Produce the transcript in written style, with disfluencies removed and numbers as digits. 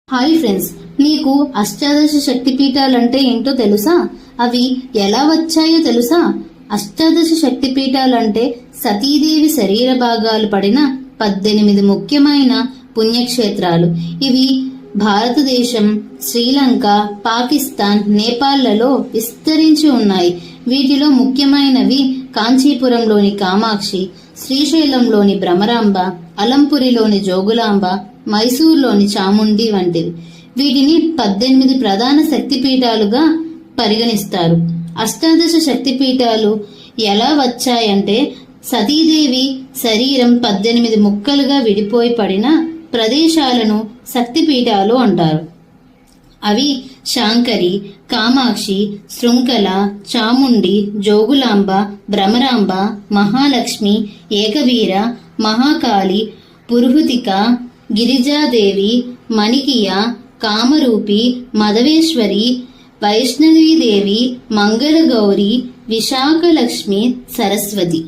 Hi friends, మీకు అష్టాదశ శక్తిపీఠాలంటే ఏంటో తెలుసా? అవి ఎలా వచ్చాయో తెలుసా? అష్టాదశ శక్తిపీఠాలంటే సతీదేవి శరీర భాగాలు పడిన 18 ముఖ్యమైన పుణ్యక్షేత్రాలు. ఇవి భారతదేశం, శ్రీలంక, పాకిస్తాన్, నేపాల్లలో విస్తరించి ఉన్నాయి. వీటిలో ముఖ్యమైనవి కాంచీపురంలోని కామాక్షి, శ్రీశైలంలోని భ్రమరాంబ, అలంపురిలోని జోగులాంబ, మైసూర్లోని చాముండి వంటివి. వీటిని 18 ప్రధాన శక్తిపీఠాలుగా పరిగణిస్తారు. అష్టాదశ శక్తిపీఠాలు ఎలా వచ్చాయంటే, సతీదేవి శరీరం 18 ముక్కలుగా విడిపోయి పడిన ప్రదేశాలను శక్తిపీఠాలు అంటారు. అవి శాంకరి, కామాక్షి, శృంఖల, చాముండి, జోగులాంబ, భ్రమరాంబ, మహాలక్ష్మి, ఏకవీర, మహాకాళి, పురుహుతిక, గిరిజాదేవి, మణికియ, కామరూపి, మదవేశ్వరి, వైష్ణవీదేవి, మంగళగౌరి, విశాఖలక్ష్మి, సరస్వతి.